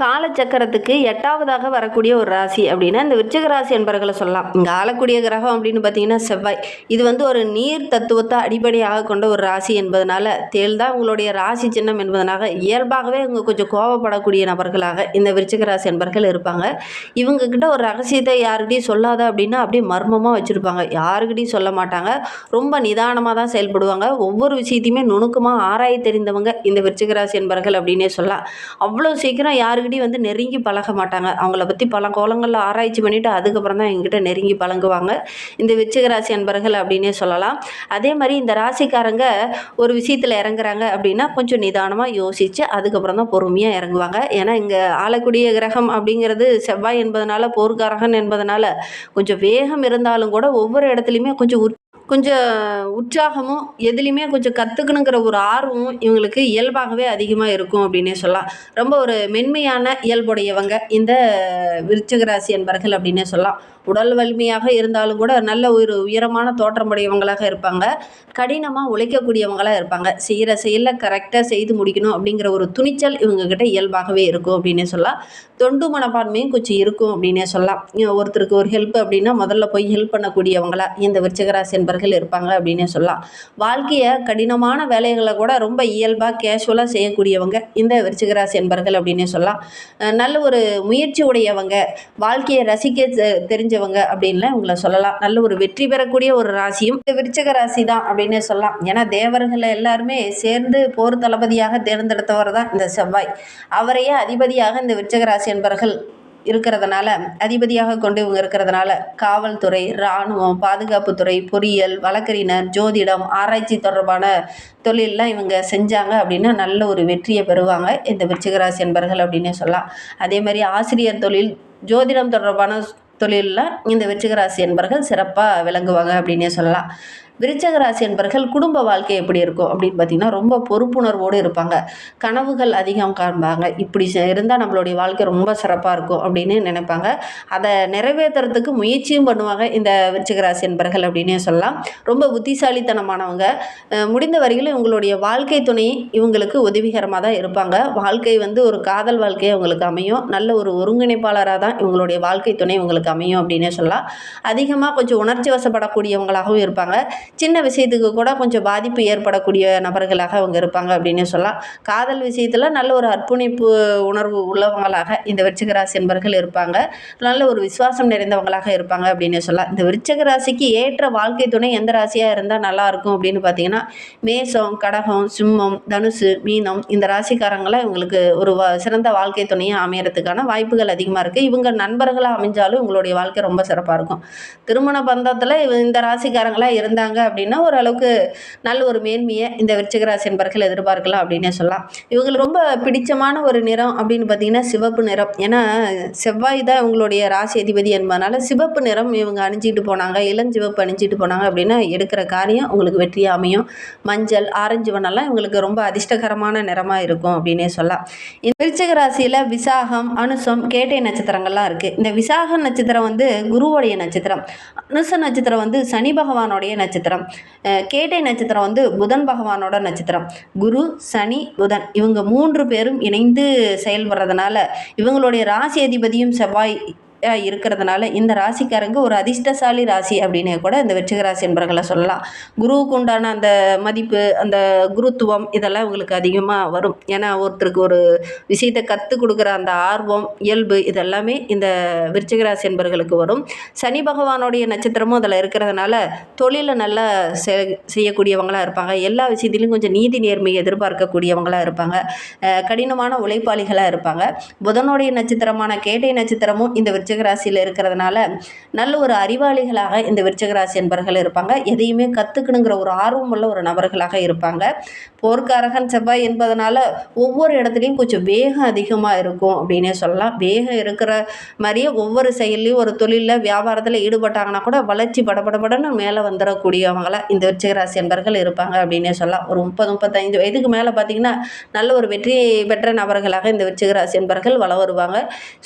காலச்சக்கரத்துக்கு 8வதாக வரக்கூடிய ஒரு ராசி அப்படின்னா இந்த விருச்சிக ராசி என்பர்களை சொல்லலாம். இங்கே ஆளக்கூடிய கிரகம் அப்படின்னு பார்த்தீங்கன்னா செவ்வாய். இது வந்து ஒரு நீர் தத்துவத்தை அடிப்படையாக கொண்ட ஒரு ராசி என்பதனால தேள் தான் உங்களுடைய ராசி சின்னம் என்பதனால இயல்பாகவே இவங்க கொஞ்சம் கோபப்படக்கூடிய நபர்களாக இந்த விருச்சிக ராசி என்பர்கள் இருப்பாங்க. இவங்கக்கிட்ட ஒரு ரகசியத்தை யாருக்கிட்டையும் சொல்லாத அப்படின்னா அப்படியே மர்மமாக வச்சுருப்பாங்க. யாருக்கிட்டையும் சொல்ல மாட்டாங்க. ரொம்ப நிதானமாக தான் செயல்படுவாங்க. ஒவ்வொரு விஷயத்தையுமே நுணுக்கமாக ஆராய தெரிந்தவங்க இந்த விருச்சிக ராசி என்பர்கள் அப்படின்னே சொல்லலாம். அவ்வளோ சீக்கிரம் யாருக்கிட்டையும் வந்து நெருங்கி பழக மாட்டாங்க. அவங்கள பற்றி பல கோலங்களில் ஆராய்ச்சி பண்ணிவிட்டு அதுக்கப்புறம் தான் எங்கிட்ட நெருங்கி பழகுவாங்க இந்த விருச்சிக ராசி அன்பர்கள் அப்படின்னே சொல்லலாம். அதே மாதிரி இந்த ராசிக்காரங்க ஒரு விஷயத்தில் இறங்குறாங்க அப்படின்னா கொஞ்சம் நிதானமாக யோசித்து அதுக்கப்புறம் தான் பொறுமையாக இறங்குவாங்க. ஏன்னா இங்கே ஆளக்கூடிய கிரகம் அப்படிங்கிறது செவ்வாய் என்பதனால போர்க்காரகன் என்பதனால கொஞ்சம் வேகம் இருந்தாலும் கூட ஒவ்வொரு இடத்துலையுமே கொஞ்சம் உற்சாகமும் எதுலேயுமே கொஞ்சம் கற்றுக்கணுங்கிற ஒரு ஆர்வமும் இவங்களுக்கு இயல்பாகவே அதிகமாக இருக்கும் அப்படின்னே சொல்லலாம். ரொம்ப ஒரு மென்மையான இயல்புடையவங்க இந்த விருச்சிக ராசி என்பர்கள் அப்படின்னே சொல்லலாம். உடல் வலிமையாக இருந்தாலும் கூட நல்ல ஒரு உயரமான தோற்றமுடையவங்களாக இருப்பாங்க. கடினமாக உழைக்கக்கூடியவங்களாக இருப்பாங்க. செய்கிற செயலில் கரெக்டாக செய்து முடிக்கணும் அப்படிங்கிற ஒரு துணிச்சல் இவங்கக்கிட்ட இயல்பாகவே இருக்கும் அப்படின்னே சொல்லலாம். தொண்டு மனப்பான்மையும் கொஞ்சம் இருக்கும் அப்படின்னே சொல்லலாம். ஒருத்தருக்கு ஒரு ஹெல்ப் அப்படின்னா முதல்ல போய் ஹெல்ப் பண்ணக்கூடியவங்களா இந்த விருச்சிக ராசி என்பர்கள் இருப்பாங்க அப்படின்னே சொல்லலாம். வாழ்க்கையை கடினமான வேலைகளை கூட ரொம்ப இயல்பாக கேஷுவலாக செய்யக்கூடியவங்க இந்த விருச்சிக ராசி என்பர்கள் அப்படின்னே சொல்லலாம். நல்ல ஒரு முயற்சி உடையவங்க, வாழ்க்கையை ரசிக்க தெரிஞ்சவங்க அப்படின்லாம் இவங்களை சொல்லலாம். நல்ல ஒரு வெற்றி பெறக்கூடிய ஒரு ராசியும் இந்த விருச்சிக ராசி தான் அப்படின்னே சொல்லலாம். ஏன்னா தேவர்களை எல்லாருமே சேர்ந்து போர் தளபதியாக தேர்ந்தெடுத்தவர் தான் இந்த செவ்வாய். அவரையே அதிபதியாக இந்த விருச்சிக ராசி என்பர்கள் இருக்கிறதுனால அதிபதியாக கொண்டு இவங்க இருக்கிறதுனால காவல்துறை, இராணுவம், பாதுகாப்புத்துறை, பொறியியல், வழக்கறிஞர், ஜோதிடம், ஆராய்ச்சி தொடர்பான தொழிலெலாம் இவங்க செஞ்சாங்க அப்படின்னா நல்ல ஒரு வெற்றியை பெறுவாங்க இந்த விருச்சிக ராசி என்பர்கள் அப்படின்னே சொல்லலாம். அதே மாதிரி ஆசிரியர் தொழில், ஜோதிடம் தொடர்பான தொழிலில் இந்த விருச்சிக ராசி என்பர்கள் சிறப்பாக விளங்குவாங்க அப்படின்னே சொல்லலாம். விருச்சிக ராசி என்பர்கள் குடும்ப வாழ்க்கை எப்படி இருக்கும் அப்படின்னு பார்த்திங்கன்னா ரொம்ப பொறுப்புணர்வோடு இருப்பாங்க. கனவுகள் அதிகம் காண்பாங்க. இப்படி இருந்தால் நம்மளுடைய வாழ்க்கை ரொம்ப சிறப்பாக இருக்கும் அப்படின்னு நினைப்பாங்க. அதை நிறைவேற்றுறதுக்கு முயற்சியும் பண்ணுவாங்க இந்த விருச்சிக ராசி என்பர்கள் அப்படின்னே சொல்லலாம். ரொம்ப புத்திசாலித்தனமானவங்க. முடிந்த வரையிலும் இவங்களுடைய வாழ்க்கை துணை இவங்களுக்கு உதவிகரமாக தான் இருப்பாங்க. வாழ்க்கை வந்து ஒரு காதல் வாழ்க்கையை இவங்களுக்கு அமையும். நல்ல ஒரு ஒருங்கிணைப்பாளராக தான் இவங்களுடைய வாழ்க்கை துணை இவங்களுக்கு அமையும் அப்படின்னே சொல்லலாம். அதிகமாக கொஞ்சம் உணர்ச்சி வசப்படக்கூடியவங்களாகவும் இருப்பாங்க. சின்ன விஷயத்துக்கு கூட கொஞ்சம் பாதிப்பு ஏற்படக்கூடிய நபர்களாக அவங்க இருப்பாங்க அப்படின்னு சொல்லலாம். காதல் விஷயத்தில் நல்ல ஒரு அர்ப்பணிப்பு உணர்வு உள்ளவங்களாக இந்த விருச்சிக ராசி என்பர்கள் இருப்பாங்க. நல்ல ஒரு விசுவாசம் நிறைந்தவங்களாக இருப்பாங்க அப்படின்னு சொல்லலாம். இந்த விருச்சிக ராசிக்கு ஏற்ற வாழ்க்கை துணை எந்த ராசியாக இருந்தால் நல்லாயிருக்கும் அப்படின்னு பார்த்தீங்கன்னா மேஷம், கடகம், சிம்மம், தனுசு, மீனம் இந்த ராசிக்காரங்களை இவங்களுக்கு ஒரு சிறந்த வாழ்க்கை துணையை அமையறதுக்கான வாய்ப்புகள் அதிகமாக இருக்குது. இவங்க நண்பர்களாக அமைஞ்சாலும் இவங்களுடைய வாழ்க்கை ரொம்ப சிறப்பாக இருக்கும். திருமண பந்தத்தில் இந்த ராசிக்காரங்களாக இருந்தாங்க அப்படின்னா ஓரளவுக்கு நல்ல ஒரு மேன்மையை இந்த விருச்சிக ராசி என்பர்கள் எதிர்பார்க்கலாம் அப்படின்னே சொல்லலாம். இவங்களுக்கு ரொம்ப பிடிச்சமான ஒரு நிறம் அப்படின்னு பார்த்தீங்கன்னா சிவப்பு நிறம். ஏன்னா செவ்வாய் தான் இவங்களுடைய ராசி அதிபதி என்பதனால சிவப்பு நிறம் இவங்க அணிஞ்சிட்டு போனாங்க, இளஞ்சிவப்பு அணிஞ்சிட்டு போனாங்க அப்படின்னா எடுக்கிற காரியம் உங்களுக்கு வெற்றியாக அமையும். மஞ்சள், ஆரஞ்சு வண்ணெல்லாம் இவங்களுக்கு ரொம்ப அதிர்ஷ்டகரமான நிறமாக இருக்கும் அப்படின்னே சொல்லலாம். இந்த விருச்சிக ராசியில் விசாகம், அனுசம், கேட்டை நட்சத்திரங்கள்லாம் இருக்குது. இந்த விசாக நட்சத்திரம் வந்து குருவுடைய நட்சத்திரம். அனுச நட்சத்திரம் வந்து சனி பகவானுடைய நட்சத்திரம். கேட்டை நட்சத்திரம் வந்து புதன் பகவானோட நட்சத்திரம். குரு, சனி, புதன் இவங்க 3 பேரும் இணைந்து செயல்படுறதுனால இவங்களுடைய ராசி அதிபதியும் செவ்வாய் இருக்கிறதுனால இந்த ராசிக்காரங்க ஒரு அதிர்ஷ்டசாலி ராசி அப்படின்னு கூட இந்த விருச்சிக ராசி என்பர்களை சொல்லலாம். குருவுக்கு உண்டான அந்த மதிப்பு, அந்த குருத்துவம் இதெல்லாம் இவங்களுக்கு அதிகமாக வரும். ஏன்னா ஒருத்தருக்கு ஒரு விஷயத்தை கற்றுக் கொடுக்குற அந்த ஆர்வம், இயல்பு இதெல்லாமே இந்த விருச்சிக ராசி என்பர்களுக்கு வரும். சனி பகவானுடைய நட்சத்திரமும் அதில் இருக்கிறதுனால தொழிலை நல்லா செய்யக்கூடியவங்களாக இருப்பாங்க. எல்லா விஷயத்திலையும் கொஞ்சம் நீதி நேர்மையை எதிர்பார்க்கக்கூடியவங்களாக இருப்பாங்க. கடினமான உழைப்பாளிகளாக இருப்பாங்க. புதனுடைய நட்சத்திரமான கேட்டை நட்சத்திரமும் இந்த விருச்சிக ராசியில் இருக்கிறதுனால நல்ல ஒரு அறிவாளிகளாக இந்த விருச்சிக ராசி என்பர்கள் இருப்பாங்க. எதையுமே கற்றுக்கணுங்கிற ஒரு ஆர்வம் உள்ள ஒரு நபர்களாக இருப்பாங்க. போர்க்காரகன் செவ்வாய் என்பதனால ஒவ்வொரு இடத்துலையும் கொஞ்சம் வேகம் அதிகமாக இருக்கும் அப்படின்னே சொல்லலாம். வேகம் இருக்கிற மாதிரியே ஒவ்வொரு செயல்லையும் ஒரு தொழிலில் வியாபாரத்தில் ஈடுபட்டாங்கன்னா கூட வளர்ச்சி படபடன்னு மேலே வந்துடக்கூடியவங்கள இந்த விருச்சிக ராசி என்பர்கள் இருப்பாங்க அப்படின்னே சொல்லலாம். ஒரு 30-35 வயதுக்கு மேலே பார்த்திங்கன்னா நல்ல ஒரு வெற்றி பெற்ற நபர்களாக இந்த விருச்சிக ராசி என்பர்கள் வள வருவாங்க.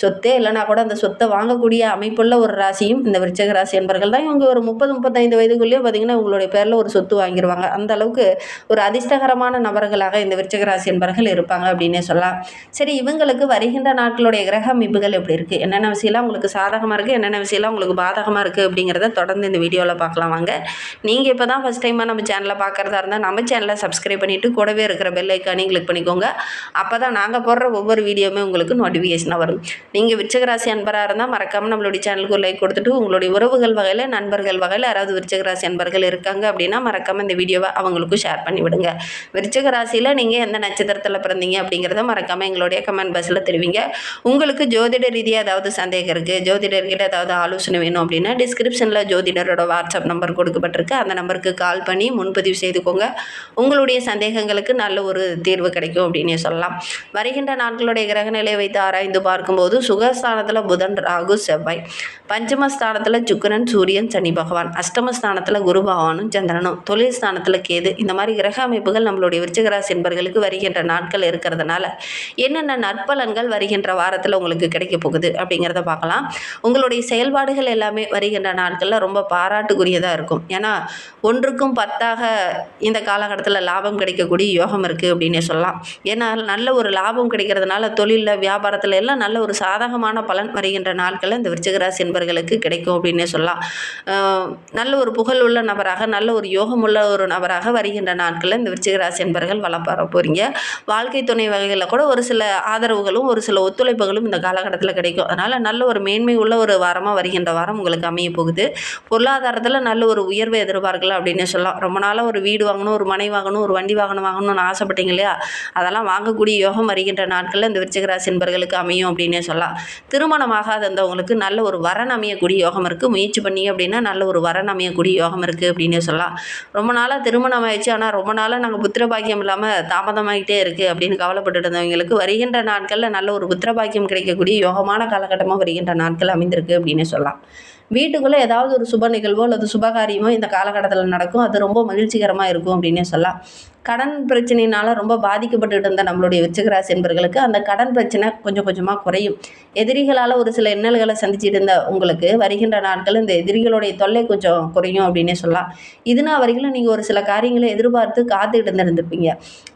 சொத்தே இல்லைனா கூட அந்த சொத்தை வாங்கக்கூடிய அமைப்புள்ள ஒரு ராசியும் இந்த விருச்சிக ராசி என்பர்கள் தான். இவங்க ஒரு 30-35 வயதுக்குள்ளேயே பார்த்திங்கன்னா உங்களுடைய பேரில் ஒரு சொத்து வாங்கிடுவாங்க. அந்த அளவுக்கு ஒரு அதிர்ஷ்டகரமான நபர்களாக இந்த விருச்சிக ராசி என்பர்கள் இருப்பாங்க அப்படின்னே சொல்லலாம். சரி, இவங்களுக்கு வருகின்ற நாட்களுடைய கிரக அமைப்புகள் எப்படி இருக்குது, என்னென்ன விஷயம்லாம் உங்களுக்கு சாதகமாக இருக்குது, என்னென்ன விஷயம்லாம் உங்களுக்கு பாதகமாக இருக்குது அப்படிங்கிறத தொடர்ந்து இந்த வீடியோவில் பார்க்கலாம் வாங்க. நீங்கள் இப்போ தான் ஃபஸ்ட் டைமாக நம்ம சேனலை பார்க்குறதா இருந்தால் நம்ம சேனலை சப்ஸ்கிரைப் பண்ணிவிட்டு கூடவே இருக்கிற பெல் ஐக்கானையும் கிளிக் பண்ணிக்கோங்க. அப்போ தான் நாங்கள் போடுற ஒவ்வொரு வீடியோவுமே உங்களுக்கு நோட்டிஃபிகேஷனாக வரும். நீங்கள் விருச்சிக ராசி அன்பராக இருந்தால் மறக்காமல் நம்மளுடைய சேனலுக்கு ஒரு லைக் கொடுத்துட்டு உங்களுடைய உறவுகள் வகையில், நண்பர்கள் வகையில் யாராவது விருச்சிக ராசி அன்பர்கள் இருக்காங்க அப்படின்னா மறக்காமல் இந்த வீடியோவை அவங்களுக்கும் ஷேர் பண்ணி விடுங்க. விருச்சிக ராசியில் நீங்கள் எந்த நட்சத்திரத்தில் பிறந்தீங்க அப்படிங்கிறத மறக்காமல் எங்களுடைய கமெண்ட் பாக்ஸில் தெரிவிங்க. உங்களுக்கு ஜோதிட ரீதியாக ஏதாவது சந்தேகம் இருக்குது, ஜோதிடர்கிட்ட ஏதாவது ஆலோசனை வேணும் அப்படின்னா டிஸ்கிரிப்ஷனில் ஜோதிடரோட வாட்ஸ்அப் நம்பர் கொடுக்கப்பட்டிருக்கு. அந்த நம்பருக்கு கால் பண்ணி முன்பதிவு செய்துக்கோங்க. உங்களுடைய சந்தேகங்களுக்கு நல்ல ஒரு தீர்வு கிடைக்கும் அப்படின்னே சொல்லலாம். வருகின்ற நாட்களுடைய கிரகநிலையை வைத்து ஆராய்ந்து பார்க்கும்போது சுகஸ்தானத்தில் புதன், ராகு, செவ்வாய், பஞ்சமஸ்தானத்தில் சுக்கிரன், சூரியன், சனி பகவான், அஷ்டமஸ்தானத்தில் குரு பகவானும் சந்திரனும், தொழில் ஸ்தானத்தில் கேது, இந்த மாதிரி கிரக அமைப்புகள் நம்மளுடைய விருச்சிக ராசி என்பர்களுக்கு வருகின்ற நாட்கள் இருக்கிறதுனால என்னென்ன நற்பலன்கள் வருகின்ற வாரத்தில் உங்களுக்கு கிடைக்க போகுது அப்படிங்கிறத பார்க்கலாம். உங்களுடைய செயல்பாடுகள் எல்லாமே வருகின்ற நாட்களில் ரொம்ப பாராட்டுக்குரியதாக இருக்கும். ஏன்னா 1க்கும் 10ஆக இந்த காலகட்டத்தில் லாபம் கிடைக்கக்கூடிய யோகம் இருக்குது அப்படின்னே சொல்லலாம். ஏன்னா நல்ல ஒரு லாபம் கிடைக்கிறதுனால தொழிலில், வியாபாரத்தில் எல்லாம் நல்ல ஒரு சாதகமான பலன் வருகின்ற நாட்களில் இந்த விருச்சிக ராசி என்பர்களுக்கு கிடைக்கும் அப்படின்னே சொல்லலாம். நல்ல ஒரு புகழ் உள்ள நபராக, நல்ல ஒரு யோகம் உள்ள ஒரு நபராக வருகின்ற நாட்களில் இந்த விருச்சிக ராசி என்பர்கள் வளப்பற போகிறீங்க. வாழ்க்கை துணை வகைகளில் கூட ஒரு சில ஆதரவுகளும் ஒரு சில ஒத்துழைப்புகளும் இந்த காலகட்டத்தில் கிடைக்கும். அதனால் நல்ல ஒரு மேன்மை உள்ள ஒரு வாரமாக வருகின்ற வாரம் உங்களுக்கு அமைய போகுது. பொருளாதாரத்தில் நல்ல ஒரு உயர்வை எதிர்பார்க்கலாம் அப்படின்னே சொல்லலாம். ரொம்ப நாளாக ஒரு வீடு வாங்கணும், ஒரு மனை வாங்கணும், ஒரு வண்டி வாகனம் வாங்கணும்னு ஆசைப்பட்டீங்க இல்லையா, அதெல்லாம் வாங்கக்கூடிய யோகம் வருகின்ற நாட்களில் இந்த விருச்சிக ராசி என்பர்களுக்கு அமையும் அப்படின்னே சொல்லலாம். திருமணமாகாத இருந்தவங்களுக்கு நல்ல ஒரு வரன் அமையக்கூடிய யோகம் இருக்குது. முயற்சி பண்ணி அப்படின்னா நல்ல ஒரு வரன் அமையக்கூடிய யோகம் இருக்குது அப்படின்னே சொல்லலாம். ரொம்ப நாளாக திருமணம் ஆயிடுச்சு, ஆனால் ரொம்ப நாளாக நாங்கள் புத்திர பாக்கியம் இல்லாமல் தாமதமாகிட்டே இருக்குது அப்படின்னு கவலைப்பட்டு இருந்தவங்களுக்கு வருகின்ற நாட்களில் நல்ல ஒரு புத்திர பாக்கியம் கிடைக்கக்கூடிய யோகமான காலகட்டமாக வருகின்ற நாட்கள் அமைந்திருக்கு அப்படின்னே சொல்லலாம். வீட்டுக்குள்ளே ஏதாவது ஒரு சுப நிகழ்வோ அல்லது சுபகாரியமோ இந்த காலகட்டத்தில் நடக்கும். அது ரொம்ப மகிழ்ச்சிகரமாக இருக்கும் அப்படின்னே சொல்லலாம். கடன் பிரச்சனையினால் ரொம்ப பாதிக்கப்பட்டுட்டு இருந்த நம்மளுடைய விருச்சிக ராசி என்பர்களுக்கு அந்த கடன் பிரச்சனை கொஞ்சம் கொஞ்சமாக குறையும். எதிரிகளால் ஒரு சில இன்னல்களை சந்திச்சுட்டு இருந்த உங்களுக்கு வருகின்ற நாட்கள் இந்த எதிரிகளுடைய தொல்லை கொஞ்சம் குறையும் அப்படின்னே சொல்லலாம். இதுனா வரைக்கும் நீங்கள் ஒரு சில காரியங்களை எதிர்பார்த்து காத்துக்கிட்டு இருந்திருப்பீங்க.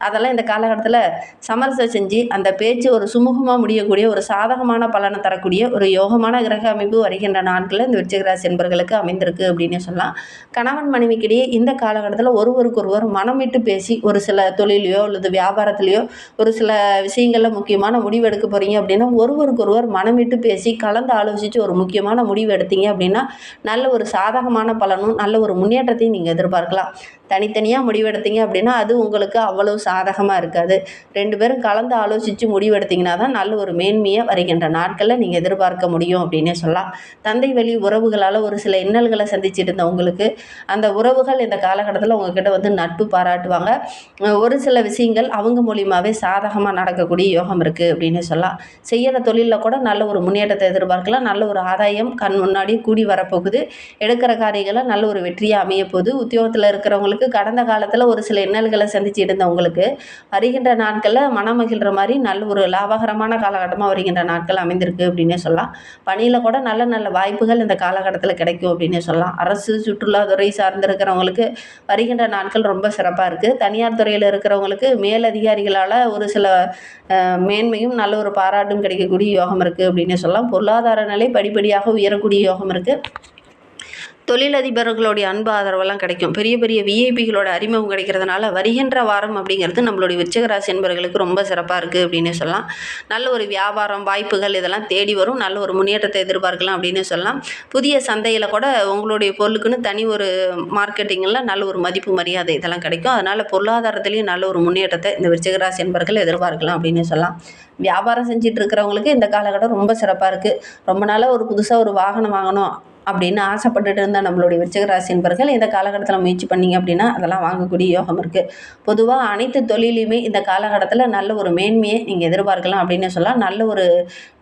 அதெல்லாம் இந்த காலகட்டத்தில் சமரசம் செஞ்சு அந்த பேச்சு ஒரு சுமூகமாக முடியக்கூடிய ஒரு சாதகமான பலனை தரக்கூடிய ஒரு யோகமான கிரக அமைப்பு வருகின்ற நாட்களில் இந்த விருச்சிக ராசி என்பர்களுக்கு அமைந்திருக்கு அப்படின்னே சொல்லலாம். கணவன் மனைவிக்கிடையே இந்த காலகட்டத்தில் ஒருவருக்கொருவர் மனம் விட்டு பேசி ஒரு சில தொழிலையோ அல்லது வியாபாரத்திலையோ ஒரு சில விஷயங்களில் முக்கியமான முடிவு எடுக்க போகிறீங்க அப்படின்னா ஒருவருக்கொருவர் மனம் விட்டு பேசி கலந்து ஆலோசித்து ஒரு முக்கியமான முடிவு எடுத்தீங்க அப்படின்னா நல்ல ஒரு சாதகமான பலனும் நல்ல ஒரு முன்னேற்றத்தையும் நீங்கள் எதிர்பார்க்கலாம். தனித்தனியாக முடிவெடுத்தீங்க அப்படின்னா அது உங்களுக்கு அவ்வளவு சாதகமாக இருக்காது. 2 பேரும் கலந்து ஆலோசித்து முடிவெடுத்தீங்கன்னா தான் நல்ல ஒரு மேன்மையை வருகின்ற நாட்களில் நீங்கள் எதிர்பார்க்க முடியும் அப்படின்னே சொல்லலாம். தந்தை வழி உறவுகளால் ஒரு சில இன்னல்களை சந்திச்சுட்டு இருந்த உங்களுக்கு அந்த உறவுகள் இந்த காலகட்டத்தில் உங்ககிட்ட வந்து நட்பு பாராட்டுவாங்க. ஒரு சில விஷயங்கள் அவங்க மூலியமாகவே சாதகமாக நடக்கக்கூடிய யோகம் இருக்குது அப்படின்னு சொல்லலாம். செய்கிற தொழிலில் கூட நல்ல ஒரு முன்னேற்றத்தை எதிர்பார்க்கலாம். நல்ல ஒரு ஆதாயம் கண் முன்னாடி கூடி வரப்போகுது. எடுக்கிற காரியங்களை நல்ல ஒரு வெற்றியாக அமைய போகுது. உத்தியோகத்தில் இருக்கிறவங்களுக்கு கடந்த காலத்தில் ஒரு சில இன்னல்களை சந்திச்சுட்டு இருந்தவங்களுக்கு வருகின்ற நாட்களில் மனமகிழ்கிற மாதிரி நல்ல ஒரு லாபகரமான காலகட்டமாக வருகின்ற நாட்கள் அமைந்திருக்கு அப்படின்னே சொல்லலாம். பணியில் கூட நல்ல நல்ல வாய்ப்புகள் இந்த காலகட்டத்தில் கிடைக்கும் அப்படின்னே சொல்லலாம். அரசு, சுற்றுலாத்துறை சார்ந்திருக்கிறவங்களுக்கு வருகின்ற நாட்கள் ரொம்ப சிறப்பாக இருக்குது. தனியார் துறையில் இருக்கிறவங்களுக்கு மேலதிகாரிகளால் ஒரு சில மேன்மையும் நல்ல ஒரு பாராட்டும் கிடைக்கக்கூடிய யோகம் இருக்குது அப்படின்னு சொல்லலாம். பொருளாதார நிலை படிப்படியாக உயரக்கூடிய யோகம் இருக்குது. தொழிலதிபர்களுடைய அன்பு ஆதரவெல்லாம் கிடைக்கும். பெரிய பெரிய விஐபிகளோட அறிமுகம் கிடைக்கிறதுனால வருகின்ற வாரம் அப்படிங்கிறது நம்மளுடைய விருச்சிக ராசி என்பவர்களுக்கு ரொம்ப சிறப்பாக இருக்குது அப்படின்னு சொல்லலாம். நல்ல ஒரு வியாபாரம் வாய்ப்புகள் இதெல்லாம் தேடி வரும். நல்ல ஒரு முன்னேற்றத்தை எதிர்பார்க்கலாம் அப்படின்னு சொல்லலாம். புதிய சந்தையில் கூட உங்களுடைய பொருளுக்குன்னு தனி ஒரு மார்க்கெட்டிங்கில் நல்ல ஒரு மதிப்பு மரியாதை இதெல்லாம் கிடைக்கும். அதனால் பொருளாதாரத்துலேயும் நல்ல ஒரு முன்னேற்றத்தை இந்த விருச்சிக ராசி என்பவர்கள் எதிர்பார்க்கலாம் அப்படின்னு சொல்லலாம். வியாபாரம் செஞ்சுட்டு இருக்கிறவங்களுக்கு இந்த காலகட்டம் ரொம்ப சிறப்பாக இருக்குது. ரொம்ப நாளாக ஒரு புதுசாக ஒரு வாகனம் வாங்கணும் அப்படின்னு ஆசைப்பட்டுட்டு இருந்த நம்மளுடைய விருச்சிக ராசி என்பர்கள் இந்த காலகட்டத்தில் முயற்சி பண்ணீங்க அப்படின்னா அதெல்லாம் வாங்கக்கூடிய யோகம் இருக்குது. பொதுவாக அனைத்து தொழிலையுமே இந்த காலகட்டத்தில் நல்ல ஒரு மேன்மையை நீங்கள் எதிர்பார்க்கலாம் அப்படின்னு சொல்லலாம். நல்ல ஒரு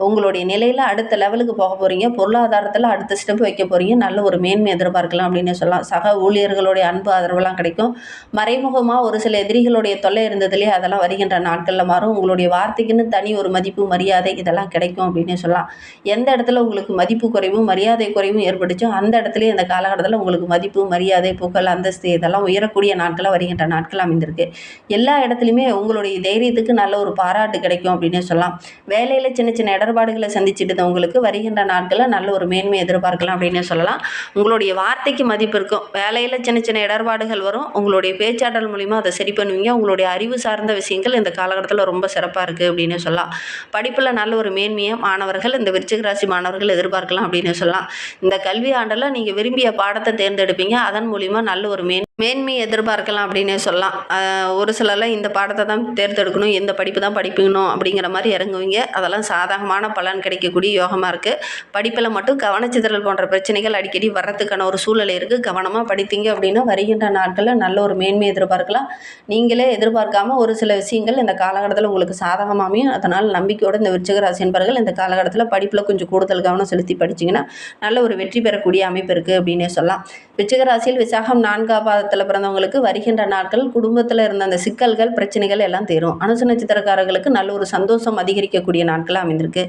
உங்களுடைய நிலையில் அடுத்த லெவலுக்கு போக போகிறீங்க. பொருளாதாரத்தில் அடுத்த ஸ்டெப் வைக்க போகிறீங்க. நல்ல ஒரு மேன்மை எதிர்பார்க்கலாம் அப்படின்னு சொல்லலாம். சக ஊழியர்களுடைய அன்பு ஆதரவெல்லாம் கிடைக்கும். மறைமுகமாக ஒரு சில எதிரிகளுடைய தொல்லை இருந்ததுலேயே அதெல்லாம் வருகின்ற நாட்களில் மாறும். உங்களுடைய வார்த்தைக்குன்னு தனி ஒரு மதிப்பு மரியாதை இதெல்லாம் கிடைக்கும் அப்படின்னு சொல்லலாம். எந்த இடத்துல உங்களுக்கு மதிப்பு குறைவும் மரியாதை குறைவும் ஏற்பட்டுச்சோ அந்த இடத்துலயே இந்த காலகட்டத்தில் உங்களுக்கு மதிப்பு மரியாதை புகழ் அந்தஸ்து இதெல்லாம் உயரக்கூடிய நாட்களாக வருகின்ற நாட்கள் அமைந்திருக்கு. எல்லா இடத்துலையுமே உங்களுடைய தைரியத்துக்கு நல்ல ஒரு பாராட்டு கிடைக்கும் அப்படின்னு சொல்லலாம். வேலையில் சின்ன சின்ன இடர்பாடுகளை சந்திச்சுட்டு உங்களுக்கு வருகின்ற நாட்களில் நல்ல ஒரு மேன்மை எதிர்பார்க்கலாம் அப்படின்னு சொல்லலாம். உங்களுடைய வார்த்தைக்கு மதிப்பு இருக்கும். வேலையில் சின்ன சின்ன இடர்பாடுகள் வரும். உங்களுடைய பேச்சாற்றல் மூலிமா அதை சரி பண்ணுவீங்க. உங்களுடைய அறிவு சார்ந்த விஷயங்கள் இந்த காலகட்டத்தில் ரொம்ப சிறப்பாக இருக்குது அப்படின்னு சொல்லலாம். படிப்பில் நல்ல ஒரு மேன்மையை மாணவர்கள் இந்த விருச்சிக ராசி மாணவர்கள் எதிர்பார்க்கலாம் அப்படின்னு சொல்லலாம். இந்த கல்வி ஆண்டில் நீங்கள் விரும்பிய பாடத்தை தேர்ந்தெடுப்பீங்க. அதன் மூலிமா நல்ல ஒரு மேன்மை எதிர்பார்க்கலாம் அப்படின்னே சொல்லலாம். ஒரு சிலர்லாம் இந்த பாடத்தை தான் தேர்ந்தெடுக்கணும், இந்த படிப்பு தான் படிக்கணும் அப்படிங்கிற மாதிரி இறங்குவீங்க. அதெல்லாம் சாதகமான பலன் கிடைக்கக்கூடிய யோகமாக இருக்குது. படிப்பில் மட்டும் கவனச்சிதறல் போன்ற பிரச்சனைகள் அடிக்கடி வர்றதுக்கான ஒரு சூழ்நிலை இருக்குது. கவனமாக படித்தீங்க அப்படின்னா வருகின்ற நாட்களில் நல்ல ஒரு மேன்மை எதிர்பார்க்கலாம். நீங்களே எதிர்பார்க்காம ஒரு சில விஷயங்கள் இந்த காலகட்டத்தில் உங்களுக்கு சாதகமாமையும் அதனால் நம்பிக்கையோடு இந்த விருச்சிக ராசி என்பவர்கள் இந்த காலகட்டத்தில் படிப்பில் கொஞ்சம் கூடுதல் கவனம் செலுத்தி படிச்சிங்கன்னா நல்ல ஒரு வெற்றி பெறக்கூடிய அமைப்பு இருக்குது அப்படின்னே சொல்லலாம். விருச்சிக ராசியில் விசாகம் 4ஆம் பாதத்தில் பிறந்தவங்களுக்கு வருகின்ற நாட்கள் குடும்பத்தில் இருந்த அந்த சிக்கல்கள் பிரச்சனைகள் எல்லாம் தீரும். அனுச நட்சத்திரக்காரர்களுக்கு நல்ல ஒரு சந்தோஷம் அதிகரிக்கக்கூடிய நாட்களாக அமைந்திருக்கு.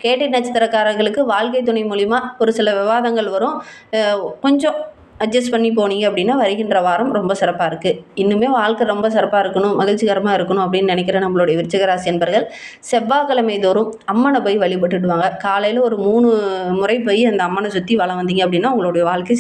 கேட்டை நட்சத்திரக்காரர்களுக்கு வாழ்க்கை துணை மூலிமா ஒரு சில விவாதங்கள் வரும். கொஞ்சம் அட்ஜஸ்ட் பண்ணி போனீங்க அப்படின்னா வருகின்ற வாரம் ரொம்ப சிறப்பாக இருக்குது. இன்னுமே வாழ்க்கை ரொம்ப சிறப்பாக இருக்கணும், மகிழ்ச்சிகரமாக இருக்கணும் அப்படின்னு நினைக்கிற நம்மளுடைய விருச்சிக ராசி என்பர்கள் செவ்வாய்க்கிழமை தோறும் அம்மனை போய் வழிபட்டுடுவாங்க. காலையில் ஒரு 3 முறை போய் அந்த அம்மனை சுற்றி வலம் வந்தீங்க அப்படின்னா உங்களுடைய வாழ்க்கை